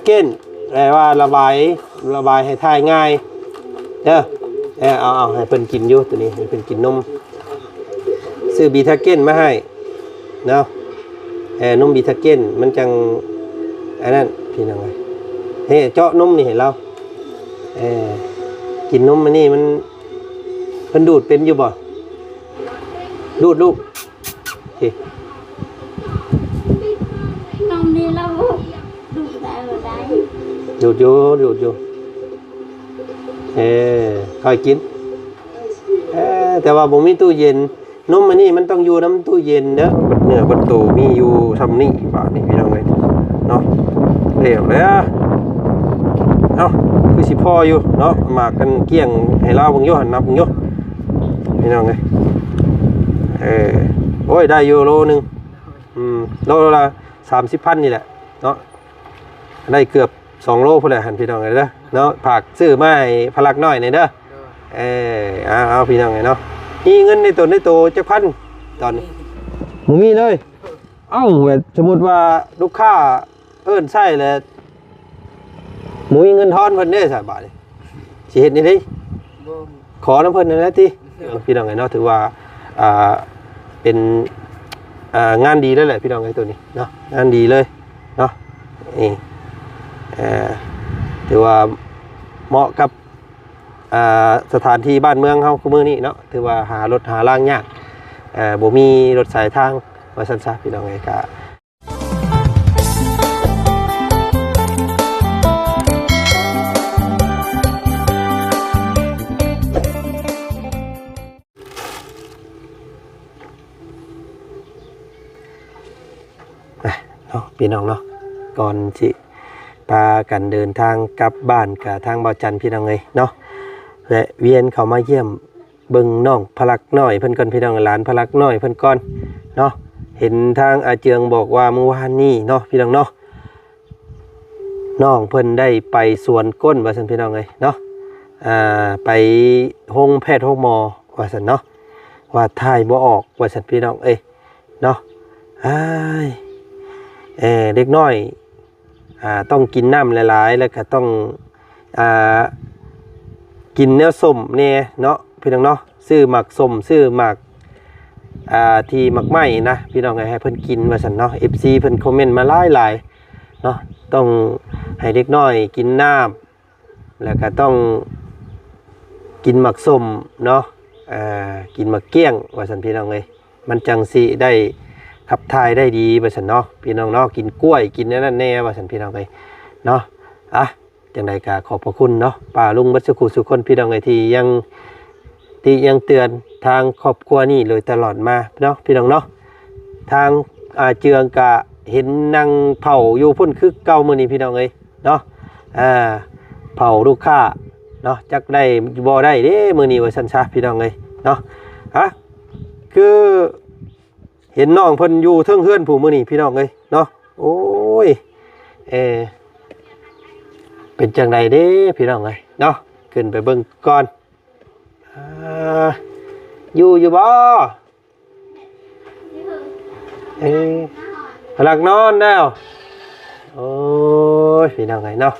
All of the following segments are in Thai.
เก้นแปลว่าระบายให้ทายง่ายเด้อเอาให้เพิ่นกินอยู่ตัวนี้ให้เพิ่นกินนมซื้อบีทาเก้นมาให้เนาะนมบีทาเก้นมันจังอันนั้นพี่น้องเฮ้เจาะนมนี่เห็นเรากินนมมันนี่มันเพิ่นดูดเป็นอยู่บ่ดูดลูกโอเคนมนี่เราดูดได้หรือได้ดูดอยู่ค่อยกินแต่ว่าบ่มีตู้เย็นนมมันนี่มันต้องอยู่น้ำตู้เย็นเด้อเนื้อบัดโตมีอยู่ทำนี่บาดนี่พี่น้องเอ้ยเนาะเร็วเลยเอ้าคือสิพ่ออยู่เนาะมากันเกี้ยงให้เราเบิ่งอยู่หันนับเบิ่งอยู่พี่น้องเอ้ยโอ้ยได้อยู่โลนึงโลละ30,000นี่แหละเนาะได้เกือบ2 โลพุ่นแหละหันพี่น้องเอ้ยเด้อเนาะผักซื้อมาให้พลักน้อยนี่เด้อเอาพี่น้องเอ้ยเนาะมีเงินในตัวจักพันตอนนี้บ่มีเลยเอ้าแบบสมมุติว่าลูกค้าเอิ้นใช้แล้วบ่มีเงินทอนเพิ่นเด้ซะบาดนี้สิเฮ็ดนี่เด้ขอน้ำเพิ่นนั่นแหละติพี่น้องเอ้ยเนาะถือว่าเป็นงานดีแล้วแหละพี่น้องไอ้ตัวนี้เนาะงานดีเลยเนาะนี่ถือว่าเหมาะกับสถานที่บ้านเมืองเฮาคือมื้อนี้เนาะถือว่าหารถหาล่างยากบ่มีรถสายทางว่าซั่นซะพี่น้องไอ้ก็พี่น้องเนาะก่อนที่พากันเดินทางกลับบ้านกับทางบ่าวจันพี่น้องเลยเนาะและเวียนเข้ามาเยี่ยมเบิ่งน้องพลักน้อยเพิ่นก่อนพี่น้องหลานพลักน้อยเพิ่นก่อนเนาะเห็นทางอาเจืองบอกว่าเมื่อวานนี้เนาะพี่น้องเนาะน้องเพิ่นได้ไปสวนก้นว่าซั่นพี่น้องเลยเนาะไปห้องแพทย์ห้องหมอว่าซั่นเนาะว่าถ่ายบ่ออกว่าซั่นพี่น้องเนาะเด็กน้อยต้องกินน้ำหลายๆแล้วก็ต้องกินเนื้อส้มเนี่ยเนาะพี่น้องเนาะซื้อหมักส้มซื้อหมักที่หมักไหมนะพี่น้องให้เพิ่นกินว่าซั่นเนาะ FC เพิ่นคอมเมนต์มาหลายๆเนาะต้องให้เด็กน้อยกินน้ำแล้วก็ต้องกินหมักส้มเนาะกินหมักเกี้ยงว่าซั่นพี่น้องเอ้ยมันจังสิได้ขับถ่ายได้ดีว่าซั่นเนาะพี่น้องเนาะกินกล้วยกินนั่นแน่ว่าซั่นพี่น้องเอ้ยเนาะจังได๋ก็ขอบพระคุณเนาะป้าลุงบัดสุขุสุคนพี่น้องเอ้ยที่ยังเตือนทางครอบครัวนี่เลยตลอดมาเนาะพี่น้องเนาะทางเจืองกะเห็นนั่งเผาอยู่พุ่นคือเก่ามื้อนี้พี่น้องเอ้ยเนาะเผาลูกค้าเนาะจักได้บ่ได้เด้มื้อนี้ว่าซั่นซะพี่น้องเอ้ยเนาะคือเห็นน้องเพิ่นอยู่เทิงเฮือนผู้มื้อนี้พี่น้องเอ้ยเนาะโอ้ยเป็นจังไดเด้พี่น้องเอ้ยเนาะขึ้นไปเบิ่งก่อนอยู่บ่พลักนอนแล้วโอ้ยพี่น้องเอ้ยเนาะ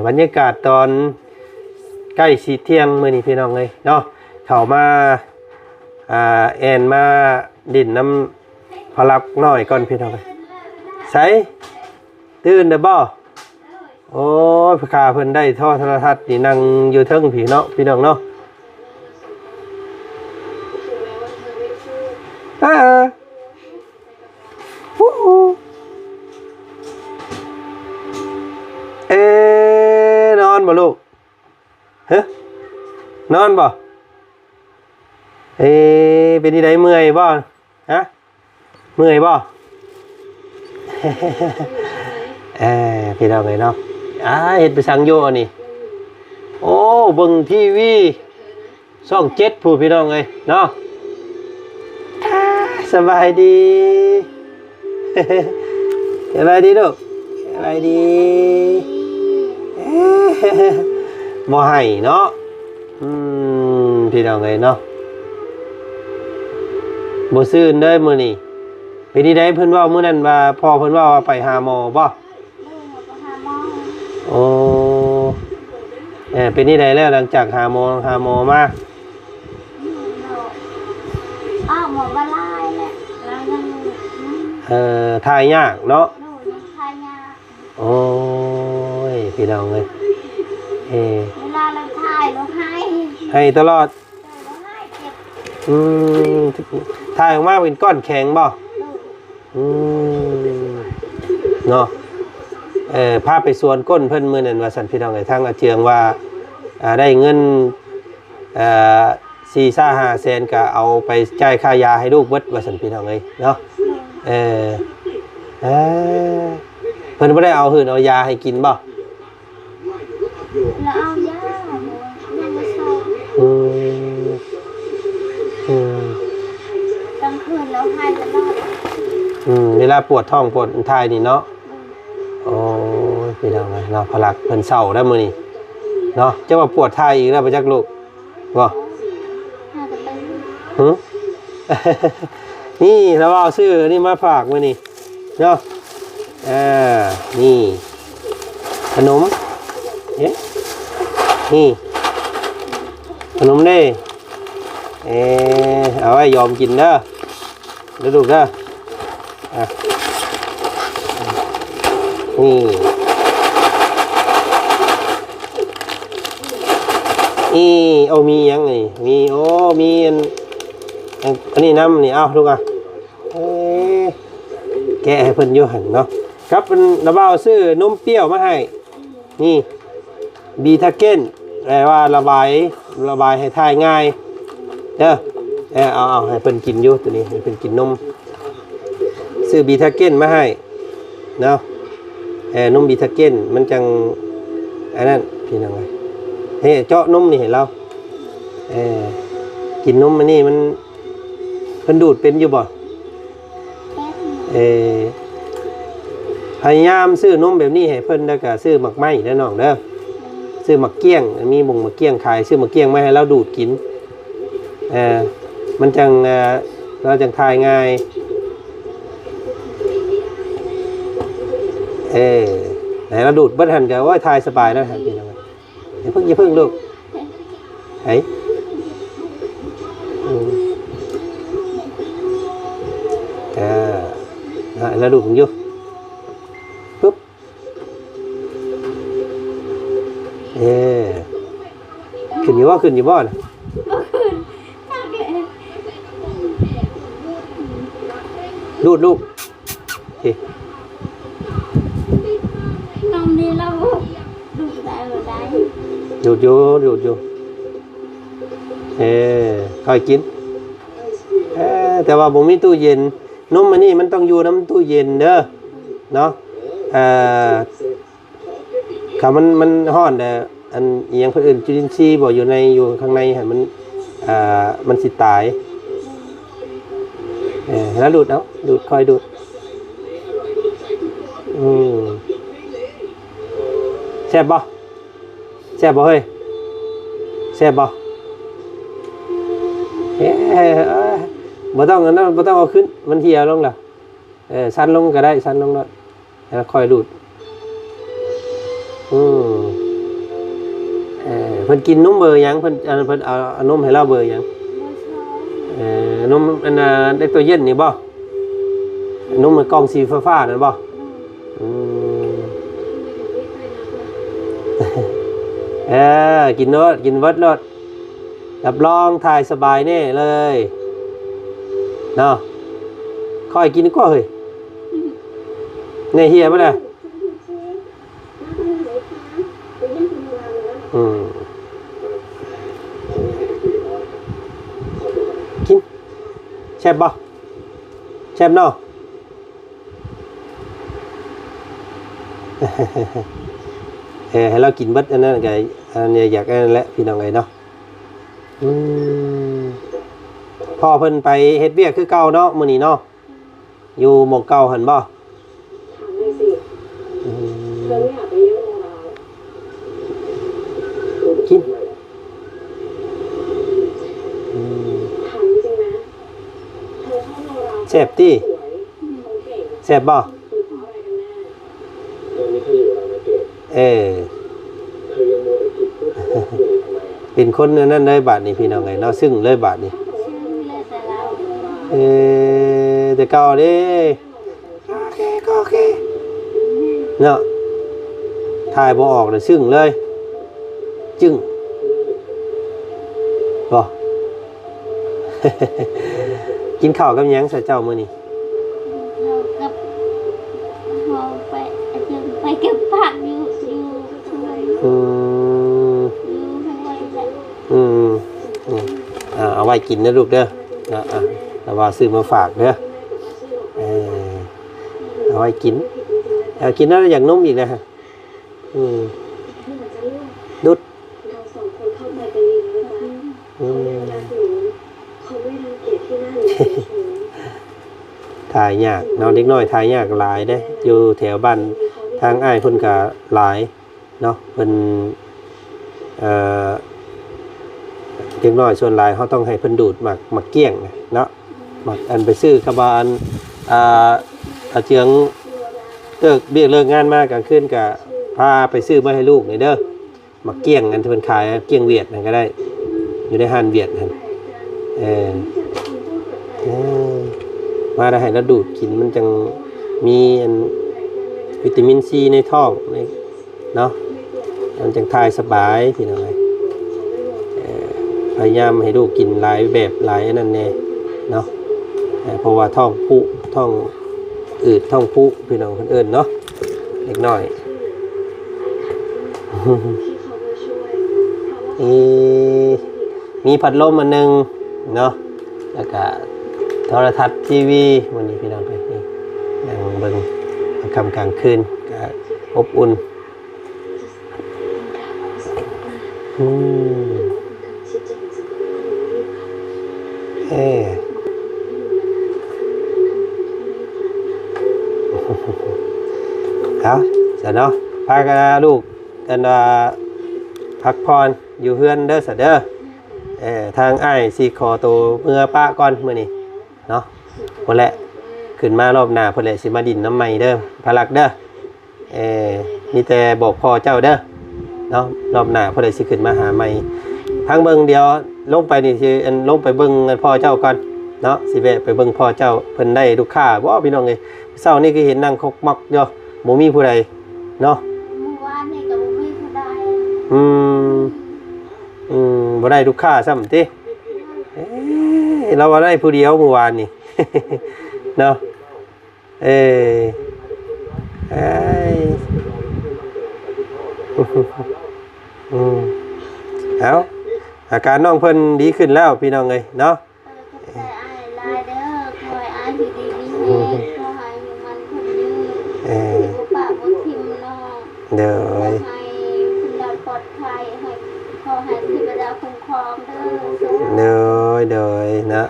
บรรยากาศตอนใกล้สิเที่ยงมื้อนี้พี่น้องเอ้ยเนาะเข้ามาแอนมาดินน้ำพลักน้อยก่อนพี่น้องเอ้ยใส่ตื่นเด้อบ่โอ้ยพาเพิ่นได้ท่อโทรทัศน์นี่นั่งอยู่เทิงพี่เนาะพี่น้องเนาะนอนบ่ลูกนอนบ่เป็นที่ใดเมื่อยบ่เมื่อยบ่พี่น้องเลยเนาะเห็ดไปสั่งโยนี่โอ้เบิ่งทีวีช่อง7ผู้พี่น้องเลยเนาะสบายดีสบายดีลูกสบายดีบ่ให้เนาะพี่น้องเลยเนาะบ่ซื่นเด้อมื้อนี้เป็นที่ใดเพิ่นว่ามื้อนั้นว่าพ่อเพิ่นว่าไปหาหมอบ่ไปหา เป็นนี่ได้แล้วหลังจากหาหมอมา อ้าวหมอมาไล่แหละแล้วยัง ทายยากเนาะ ดูยังทายา โอ้ยพี่น้องเลยเเอวลาเราทายเราให้ ให้ตลอด เราให้เก็บ อืมทายออกมาเป็นก้อนแข็งบ่ ดู อืมเนาะพาไปสวนก้นเพิ่นมื้อนั้นว่าสันพี่น้องไอ้ทางอาเจียงว่าได้เงิน4-5 แสนก็เอาไปจ่ายค่ายาให้ลูกเบิดว่าสันพี่น้องเอ้ยเนาะเพิ่นบ่ได้เอาหื่นเอายาให้กินบ่แล้วเอายายังไม่ชอบ อืมอืม กลางคืนเราให้ตลอด เวลาปวดท้องปวดท้ายนี่เนาะโอ้ยพี่น้องเอ้ยเนาะพลักเพิ่นเศร้าได้มื้อนี้เนาะจะว่าปวดท้ายอีกแล้วบ่จักลูกบ่ น่าจะเป็น หึ นี่แล้วเอาซื้อนี่มาฝากมื้อนี้เนาะนี่ขนมนี่ขนมเด้เอาไว้ยอมกินเด้อเด้อลูกเด้อนี่เอามียังไงมีโอ้มีอันนี้น้ำนี่เอาลูกแกะให้เพิ่นอยู่หั่นเนาะครับเป็นระเบ้าซื้อนมเปรี้ยวมาให้นี่บีทาเก้นแปลว่าระบายให้ทายง่ายเด้อเอาให้เพิ่นกินอยู่ตัวนี้ให้เพิ่นกินนมซื้อบีทาเก้นมาให้เนาะนมบีทาเก้นมันจังอันนั้นพี่น้องเฮ้เจาะนมนี่เห็นเรากินนมมันนี่มันเพิ่นดูดเป็นอยู่บ่พยายามซื้อนมแบบนี้ให้เพิ่นแล้วก็ซื้อหมักไหม้เด้อน้องเด้อซื้อหมักเกี้ยงมีหมักเกี้ยงขายซื้อหมักเกี้ยงมาให้เราดูดกินมันจังเราจังทายง่ายไหนเราดูดเบิ้ลหันกันว่าทายสบายแล้วหันเป็นยังไงอย่าเพิ่งลูกไหนเราดูดมันอยู่ปุ๊บขึ้นอยู่ว่านะดูดลูกนมนี่เราดูได้หรือได้ ดูดอยู่ค่อยกินแต่ว่าผมมีตู้เย็นนมมันนี่มันต้องอยู่น้ำตู้เย็นเด้อเนาะค่ะมันห่อนแต่อันอย่างคนอื่นจุลินทรีย์บอกอยู่ข้างในเห็นมันสิตายแล้วดูดคอยดูดแซ่บบ่เฮ้ยแซ่บบ่บ่ต้องเอาขึ้นมันเหี่ยวลงล่ะสั้นลงก็ได้สั้นลงแล้วคอยดูดเพิ่นกินนมเบอร์ยังเพิ่นเอานมให้เราเบอร์ยังนมอันเด็กตัวเย็นนี่บ่นมมันกล่องสีฟ้าๆนั่นบ่กินโนดกินวัดโนดรับรองถ่ายสบายแน่เลยเนาะค่อยกินก็เฮ้ยในเฮียมั้ยล่ะกินแซ่บบ่แซ่บเนาะให้เรากินเบิดอันนั้นไงอันนี้อยากอันนั้นแหละพี่น้องไงเนาะพ่อเพิ่นไปเฮ็ดเวียกคือเก่าเนาะมื้อนี้เนาะอยู่หม่องเก่าหั่นบ่กินแซ่บติแซ่บบ่ เป็นคนนั้นเลยบาดนี้พี่น้องไงเนาะซึ่งเลยบาดนี้ ชื่อเลยแต่เรา แต่เก่าเด้โอเคก็โอเคเนาะถ่ายบ่ออกเลยซึ่งเลยจึ้งบ่ กินข้าวกับหยังใส่เจ้ามื้อนี้ เรากับเราไปอาจารย์ไปเก็บผักอยู่ช่วย อืม อยู่ทั้งวันเลย อืมอืมเอาไว้กินนะลูกเด้อนะแต่ว่าซื้อมาฝากเด้อเอาไว้กินเอากินแล้วอย่างนุ่มอีกนะฮะดุดถ่ายยากน้องเด็กน้อยถ่ายยากหลายเด้อยู่แถวบ้านทางอ้ายเพิ่นก็หลายเนาะเพิ่นเด็กน้อยส่วนหลายเขาต้องให้เพิ่นดูดหมักเกี้ยงเนาะหมักอันไปซื้อกระบาลเจียงเลิกงานมากลางคืนก็พาไปซื้อมาให้ลูกนี่เด้อหมักเกี้ยงอันที่เพิ่นขายเกี้ยงเวียดนั่นก็ได้อยู่ในห้านเวียดนั่นมาได้ให้แล้วดูดกินมันจังมีวิตามินซีในท้องเนาะมันจังทายสบายพี่น้องพยายามให้ลูกกินหลายแบบหลายอันนั้นแน่เนาะเพราะว่าท้องผูท้องอืดท้องผูพี่น้องคนอื่นเนาะเล็กน้อย มีพัดลมอันนึงเนาะแล้วก็โทรทัศน์ทีวีวันนี้พี่น้องไปนี่ยังเบิ่งค่ำกลางคืนก็อบอุ่นเอาเสร็จเนาะพากันลูกกันพักพรอยู่เฮือนเด้อเสร็จเด้อทางอ้ายสิขอตัวเมื่อป้าก่อนมื้อนี้เนาะพุ่นแหละขึ้นมารอบหน้าพุ่นแหละสิมาดินน้ำใหม่เด้อพารักเด้อมีแต่บอกพ่อเจ้าเด้อเนาะรอบหน้าพุ่นแหละสิขึ้นมาหาใหม่พังเบิ่งเดียวลงไปนี่สิลงไปเบิ่งพ่อเจ้าก่อนเนาะสิแวะไปเบิ่งพ่อเจ้าเพิ่นได้ลูกค้าบ่พี่น้องเอ้ยเช้านี้คือเห็นนั่งคกมักอยู่บ่มีผู้ใดเนาะ เมื่อวานนี่ก็ไม่พอได้ บ่ได้ลูกค้าซ้ำติเราว่าได้ผู้เดียวเมื่อวานนี่ เนาะเอาอาการน้องเพิ่นดีขึ้นแล้วพี่น้องเอ้ยเนาะแต่อายลายเด้อคอยอายอยู่ดีมีเมฆขอให้อยู่มันคนยืนบ่ปะบ่ทิ่มน้อง เด้อ ให้คุณดาวปลอดภัยให้ขอให้เทวดาคุ้มครองเด้อ เด้อนะ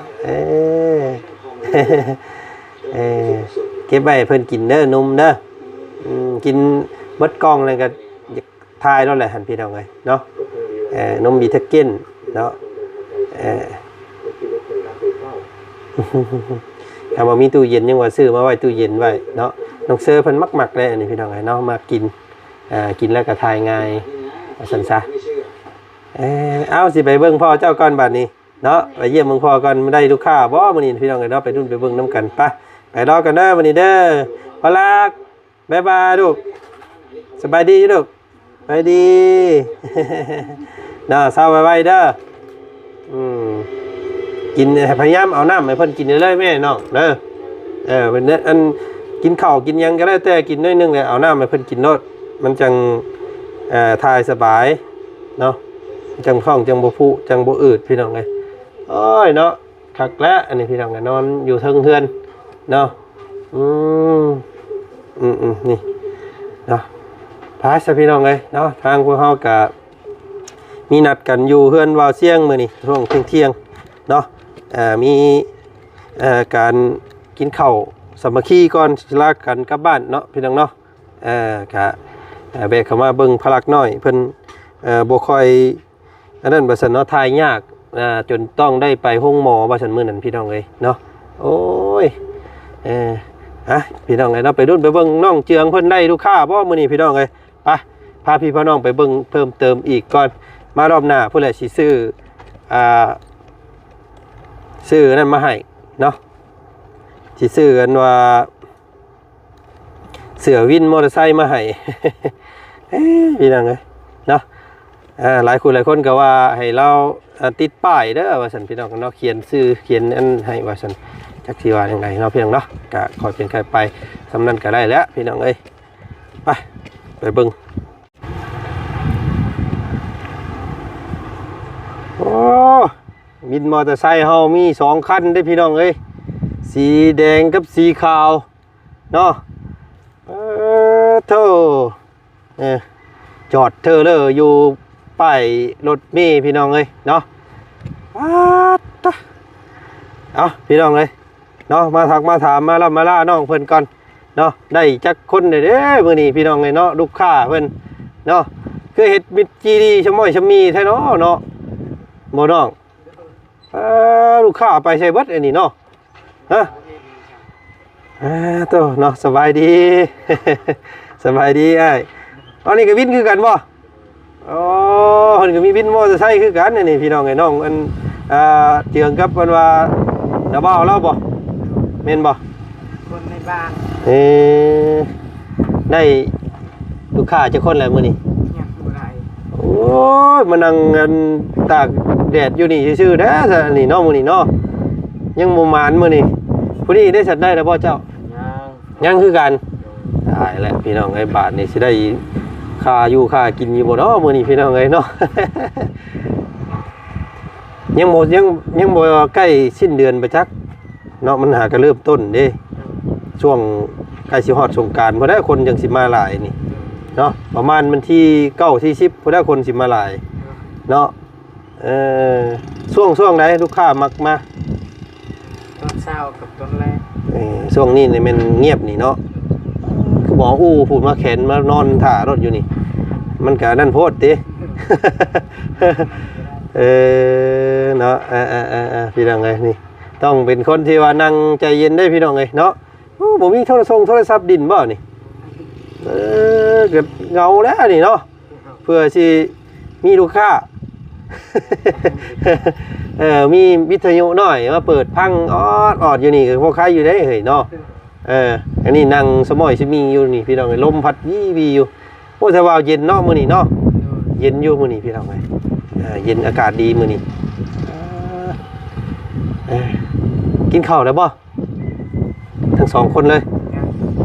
เก็บไว้เพิ่นกินเด้อนมเด้อกินเบิดกล่องเลยก็ทายแล้วแหละหันพี่น้องเอ้ยเนาะนมบีทาเก้นเนาะถ้าว่ามีตู้เย็นยังว่าซื้อมาไว้ตู้เย็นไว้เนาะน้องเซอร์เพิ่นมักๆเลยอันนี้พี่น้องเอ้ยเนาะมากินกินแล้วก็ทายง่ายสั่นซะเอาสิไปเบิ่งพ่อเจ้าก่อนบัดนี้เนาะไปเยี่ยมเบิ่งพ่อก่อนไม่ได้ลูกค้าบ่มื้อนี้พี่น้องเอ้ยเนาะไปนู่นไปเบิ่งนํกันไปรอกันเด้อมื้อนี้เด้อพอลักบ๊ายบายลูกสบายดีลูกสบายดี น่าเศร้าไว้เด้อกินพยายามเอาน้ำให้เพิ่นกินเลยแม่น้องเด้อเป็นอันกินข้าวกินยังก็ได้แต่กินน้อยนึงเลยเอาน้ำให้เพิ่นกินโลดมันจังทายสบายเนาะจังท้องจังบ่พุจังบ่อืดพี่น้องเลยโอ้ยเนาะคักแล้วอันนี้พี่น้องก็นอนอยู่เทิงเฮือนเนาะนี่เนาะพาซะพี่น้องเลยเนาะทางพวกเฮาก็มีนัดกันอยู่เฮือนวาวเสียงมื้อนี้ช่วงเที่ยงเนาะมีการกินข้าวสามัคคีก่อนสิลากันกลับบ้านเนาะพี่น้องเนาะก็แบกเข้ามาเบิ่งพลักน้อยเพิ่นบ่ค่อยอันนั้นว่าซั่นเนาะทายยากจนต้องได้ไปห้องหมอว่าซั่นมื้อนั้นพี่น้องเอ้ยเนาะโอ้ยพี่น้องเอ้ยเนาะไปรุ่นไปเบิ่งน้องเจืองเพิ่นได้ลูกค้าบ่มื้อนี้พี่น้องเอ้ยไปพาพี่พ่อน้องไปเบิ่งเพิ่มเติมอีกก่อน มารอบหน้าผู้ใดสิซื้อซื้อนั่นมาให้เนาะสิซื้อกันว่าเสือวินมอเตอร์ไซค์มาให้ พี่น้องเอ้ยเนาะหลายคนก็ว่าให้เราติดป้ายเด้อว่าซั่นพี่น้องเนาะเขียนชื่อเขียนอันให้ว่าซั่นจักสิว่าจังไดเนาะพี่น้องเนาะก็ขอเป็นใครไปสำนั้นก็ได้แล้วพี่น้องเอ้ยไปเบิ่งโอ้วินมอเตอร์ไซค์เฮามี2คันเด้อพี่น้องเอ้ยสีแดงกับสีขาวเนาะเท่าจอดเธอเลยอยู่ป้ายรถเมล์พี่น้องเอ้ยเนาะเอาพี่น้องเอ้ยเนาะมาทักมาถามมาล่าน้องเพิ่นก่อนเนาะได้จักคนเด้อมื้อนี้พี่น้องเอ้ยเนาะลูกค้าเพิ่นเนาะคือเฮ็ดมิตรจีดีชะม้อยชะมีแท้เนาะเนาะบ่น้องลูกค้าไปใช้เบิดอันนี้เนาะฮะโตเนาะสบายดี สบายดีอ้ายอันนี้ก็วินคือกันบ่อ๋อเพิ่นก็มีวินมอเตอร์ไซค์คือกันนี่พี่น้องไอ้น้องอันเจืองกับเพิ่นว่าดาบ่าวเราบ่แม่นบ่คนในบ้านได้ลูกค้าจักคนแล้วมื้อนี้ยังบ่ได้โอ้ยมานั่งกันตากแดดอยู่นี่ซื่อๆแท้ซะนี่เนาะมื้อนี้เนาะยังบ่มานมื้อนี้ผู้นี้ได้สัตว์ได้แล้วบ่เจ้ายังคือกันได้แหละพี่น้องไอ้บาทนี่สิได้ค่าอยู่ค่ากินอยู่บ่เนาะมื้อนี้พี่น้องเอ้ยเนาะ ยังบ่ใกล้สิ้นเดือนไปจักเนาะมันหาก็เริ่มต้นเด้ช่วงใกล้สิฮอดสงกรานต์บ่ได้คนจังสิมาหลายนี่เนาะประมาณวันที่9ที่10บ่ได้คนสิมาหลายเนาะช่วงไหนลูกค้ามักมาตอนเช้ากับตอนแรกช่วงนี้นี่มันเงียบนี่เนาะคือบอกพูดมาแขนมานอนถ่ารถอยู่นี่มันก็นั่นโพดติ เนาะพี่น้องเอ้ยนี่ต้องเป็นคนที่ว่านั่งใจเย็นได้พี่น้องเอ้ยเนาะบ่มีโทรศัพท์ดินบ่นี่ก็เงาแล้วนี่เนาะเพื่อสิมีลูกค้า มีวิทยุหน่อยมาเปิดพังออดอยู่นี่ก็พอใครอยู่ได้เฮ้ยเนาะอันนี้นั่งสมอยสิมีอยู่นี่พี่น้องเอ้ยลมพัดวีอยู่โอ้แต่ว่าเย็นเนาะมื้อนี้เนาะเย็นอยู่มื้อนี้พี่น้องเอ้ยเย็นอากาศดีมื้อนี้กินข้าวแล้วบ่ทั้ง2คนเลย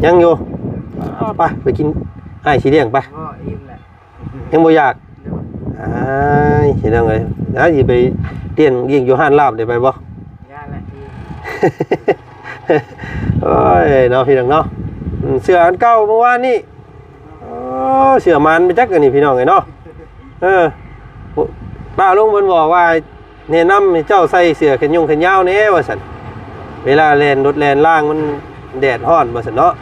ยังอยู่ไปกินอ้ายสิเลี้ยงไปยังบ่อยากสิน้องเอ้ยสิไปเลี้ยงอยู่ห้านลาบได้ไปบ่ย่าละโอ้ยเนาะพี่น้องเนาะเสื้ออันเก่าเมื่อวานนี่เสื้อมันไปจักอันนี้พี่น้องไงเนาะป้าลุงเพิ่นบอกว่าแนะนำให้เจ้าใส่เสื้อแขนยาวแน่ว่าซั่นเวลาแล่นรถแล่นล่างมันแดดร้อนว่าซั่นเนาะ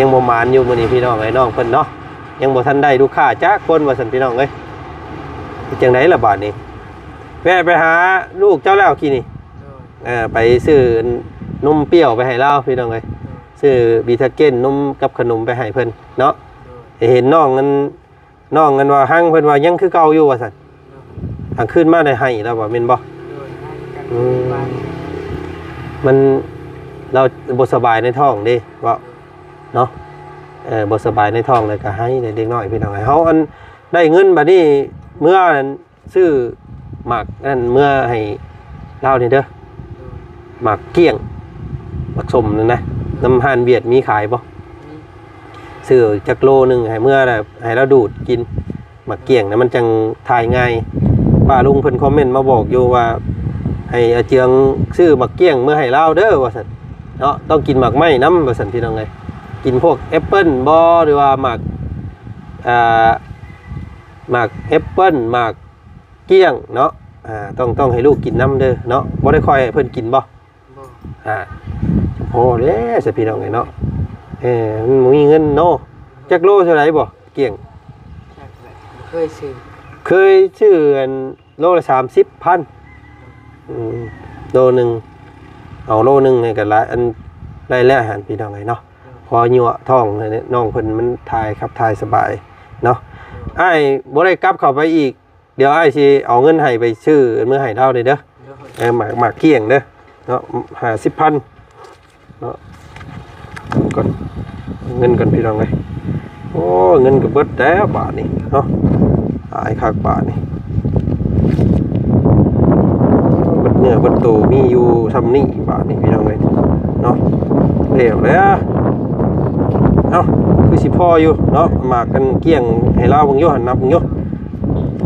ยังบ่มานอยู่มื้อนี้พี่น้องไอ้น้องเพิ่นเนาะยังบ่ทันได้ลูกค้าจักคนว่าซั่นพี่น้องเอ้ยจังได๋ล่ะบาดนี้แวะไปหาลูกเจ้าแล้วกี่นี่ไปซื้อนมเปรี้ยวไปให้เล่าพี่น้องเลยซื้อบีทาเก้นนมกับขนมไปให้เพิ่นเนาะเห็นน้องกันว่าหั่งเพิ่นว่ายังคือเก่าอยู่ว่าซั่นทางขึ้นมาได้ให้แล้วบ่แม่นบ่มันเราบ่สบายในท้องเด้ว่าเนาะบ่สบายในท้องเลยก็ให้เด็กน้อยพี่น้องเฮาอันได้เงินบัดนี้เมื่อนั้นซื้อหมักนั่นเมื่อให้เล่านี่เด้อหมักเกี้ยงหมักสมนั่นนะน้ำห่านเวียดมีขายบ่ซื้อจักโลนึงให้เมื่อให้เราดูดกินหมักเกี้ยงนะมันจังทายง่ายป้าลุงเพิ่นคอมเมนต์มาบอกอยู่ว่าให้อาเจียงซื้อหมักเกี้ยงเมื่อให้เล่าเด้อว่าซั่นเนาะต้องกินหมักไม้น้ำว่าซั่นพี่น้องเอ้ยกินพวกแอปเปิ้ลบ่หรือว่าหมักแอปเปิ้ลหมักเกี้ยงเนาะต้องให้ลูกกินน้ำเด้อเนาะบ่ได้ค่อยให้เพิ่นกินบ่โอ้เด้สิพี่น้องไงเนาะมันบ่มีเงินเนาะจักโลเท่าไหร่บ่เกี้ยงเคยชื่อโลละ 30,000โลนึงเอาโลนึงให้กันหลายอันได้แล้วหันพี่น้องไงเนาะพอยั่วท้องน้องเพิ่นมันถ่ายครับถ่ายสบาย เนาะอ้ายบ่ได้กลับเข้าไปอีกเดี๋ยวอ้ายสิเอาเงินให้ไปซื้อมื้อให้เท่าเด้อหมากเกี้ยงเด้อเนาะ50,000เนาะก่อนเงินก่อนพี่น้องเอ้ยโอ้เงินก็เบิดแล้วบาทนี่เนาะหายคักบาทนี่เบิดเนื้อเบิดตัวมีอยู่ทำนี่บาทนี่พี่น้องเอ้ยเนาะเร็วแล้วเอ้าคือสิพ่ออยู่เนาะหมากกันเกี้ยงให้เราเบิ่งอยู่หันนับเบิ่งอยู่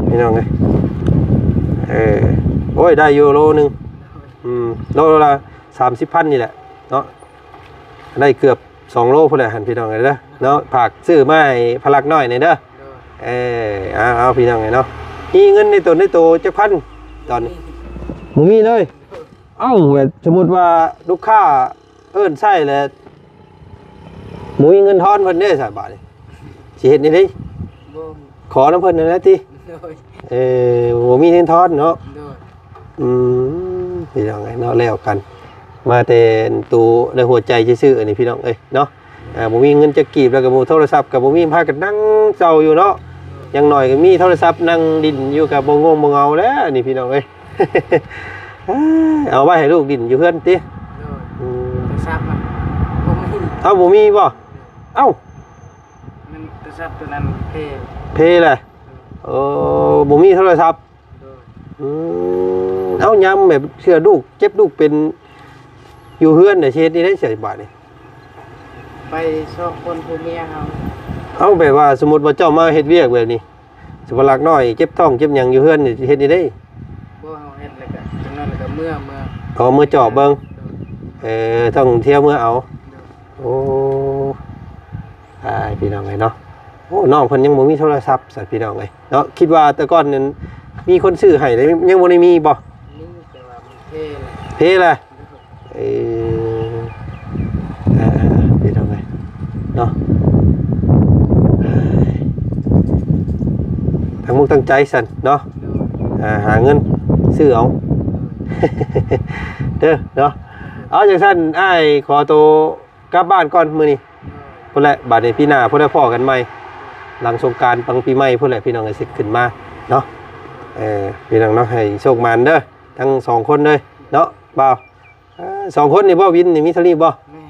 พี่น้องเอ้ยโอ้ยได้อยู่โลนึงโลละ30,000นี่แหละเนาะได้เกือบ2 โลพุ่นแหละหันพี่น้องเอ้ยเด้อเนาะผักซื้อมาให้พลักน้อยหน่อยเด้อเอาพี่น้องไงเนาะมีเงินในตัวจะพันตอนนี้มึงมีเลยเอ้าแบบสมมติว่าลูกค้าเอิ้นใช่เลยหมูมีเงินทอนเพิ่นได้3 บาทนี่สิเฮ็ดนี่ดิ บ่ ขอน้ำเพิ่นนั่นแหละติ โดย บ่มีเงินทอนเนาะ โดย พี่น้องไงเนาะแล้วกันมาแต่ตู้ในหัวใจซื่อๆอันนี้พี่น้องเอ้ยเนาะบ่มีเงินจะกีบแล้วก็บ่โทรศัพท์ก็บ่มีพากันนั่งเจ้าอยู่เนาะยังหน่อยก็มีโทรศัพท์นั่งดินอยู่กับบ่ง่วงบ่เงาแล้วนี่พี่น้องเอ้ย เอาไว้ให้ลูกดินอยู่เพื่อนติ โดยทราบมันบ่มี เอาบ่มีบ่เอ้า มันทราบตัวนั้นเพแหละบ่มีโทรศัพท์ โดย เอายามแบบเชื่อลูกเจ็บลูกเป็นอยู่เฮือนได้เฮ็ดนี่ได้เสียบาทนี่ ไปชอบคนผู้เมียเขา เอาแบบว่าสมมุติว่าเจ้ามาเฮ็ดเวียกแบบนี้สิบ่ลักน้อยเจ็บท้องเจ็บหยังอยู่เฮือนนี่เฮ็ดนี่ได้ บ่เฮาเฮ็ดแล้วก็จังนั้นแล้วก็เมื่อ เอามือจอบเบิ่งท่องเที่ยวเมื่อเอาโอ้พี่น้องไงเนาะโอ้น้องเพิ่นยังบ่มีโทรศัพท์สัตว์พี่น้องไงเนาะคิดว่าแต่ก่อนนั้นมีคนซื้อให้ได้ยังบ่ได้มีบ่ นี่แต่ว่ามันเพแหละพี่น้องไงเนาะทั้งมุกตั้งใจสั่นเนาะหาเงินซื้อเอา เด้อเนาะเอาจากท่านอ้ายขอตัวกลับบ้านก่อนมื้อนี้พุ่นแหละบัดนี้พี่หน้าพุ่นได้พ้อกันใหม่หลังสงกรานต์ปังปีใหม่พุ่นแหละพี่น้องก็สิขึ้นมาเนาะพี่น้องเนาะให้โชคมันเด้อทั้ง2 คนเลยเนาะบ่าว2 คนนี่บ่วินนี่มีเท่านี้บ่ แม่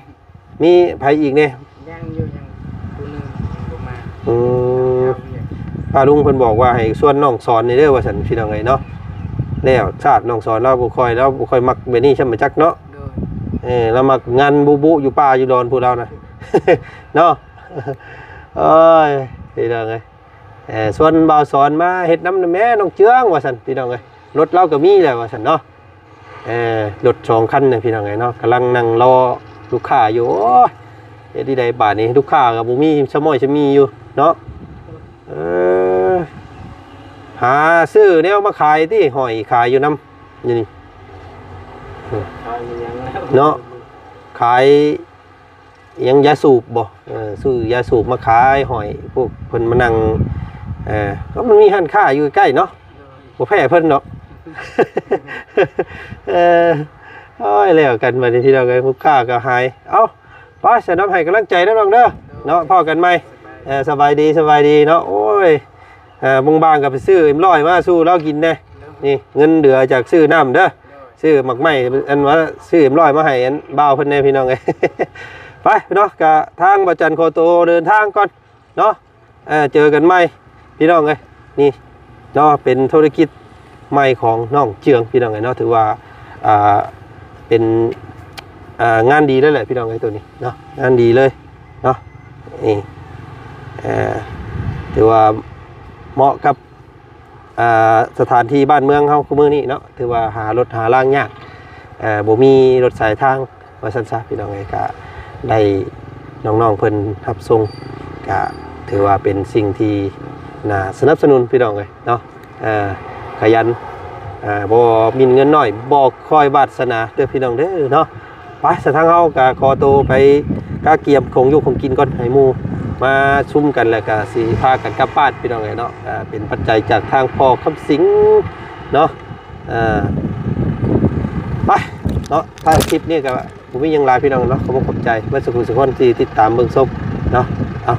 มีไผอีกเนี่ย ยังอยู่ยังผู้หนึงบ่มา ป้าลุงเพิ่นบอกว่าให้ส่วนน้องสอนนี่เด้อว่าซั่นพี่น้องไงเนาะแล้วชาติน้องสอนเราบ่ค่อยมักแบบนี้ใช่มั้ยจักเนาะ โดย เรามักงานบุอยู่ป่าอยู่ดอนผู้เรานะ เนาะโอ้ยพี่น้องเอ้ยส่วนบ่าวสอนมาเฮ็ดน้ำแม่น้องเจืองว่าซั่นพี่น้องเอ้ยรถเราก็มีแล้วว่าซั่นเนาะรถ2 คันเนี่ยพี่น้องเอ้ยเนาะกำลังนั่งรอลูกค้าอยู่โอ้ยเฮ็ดได้บาดนี้ลูกค้าก็บ่มีชะม้อยชะมีอยู่เนาะหาซื้อแนวมาขายที่หอยขายอยู่น้ำอยู่นี่ เอายังแล้ว เนาะขายยังยาสูบบ่ซื้อยาสูบมาขายหอยพวกเพิ่นมานั่งก็มันมีร้านค้าอยู่ใกล้เนาะบ่แพ้เพิ่นเนาะ โอ้ยแล้วกันบัดนี้ที่เราก็ลูกค้าก็หายเอ้าไปสนับให้กำลังใจเด้อน้องเด้อเนาะพอกันใหม่สบายดีเนาะโอ้ยบางๆก็ไปซื้อเอ็มร้อยมาสู้เรากินแน่นี่เงินเหลือจากซื้อน้ำเด้อซื้อหมักไหม้อันว่าซื้อเอ็มร้อยมาให้อันบ่าวเพิ่นแน่พี่น้องเอ้ย ไปเนาะกะทางบ่จันโคโตเดินทางก่อนเนาะเจอกันใหม่พี่น้องเอ้ยนี่เนาะเป็นธุรกิจใหม่ของน้องเจืองพี่น้องเอ้ยเนาะถือว่าเป็นงานดีเลยแหละพี่น้องเอ้ยตัวนี้เนาะงานดีเลยเนาะนี่ถือว่าเหมาะกับสถานที่บ้านเมืองเฮาคือมื้อนี้เนาะถือว่าหารถหาล่างยากบ่มีรถสายทางว่าซั่นซะพี่น้องเอ้ยก็ได้น้องๆเพิ่นรับส่งก็ถือว่าเป็นสิ่งที่น่าสนับสนุนพี่น้องเอ้ยเนาะขยันบ่มีเงินน้อยบ่คอยวาสนาเด้อพี่น้องเด้อเนาะไปสถานเฮาก็ขอตัวไปกาเกียมของอยู่ของกินก่อนให้หมู่มาชุ่มกันแล้วก็สิพากันกลับบ้านพี่น้องเอ้ยเนาะเป็นปัจจัยจากทางพ่อคำสิงเนาะไปเนาะถ้าคลิปนี้ก็ผมมียังไลน์พี่น้องเนาะขอบใจเมื่อสักครู่สักคนที่ติดตามเบิ่งชมเนาะเอา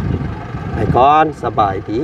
ก่อนสบายดี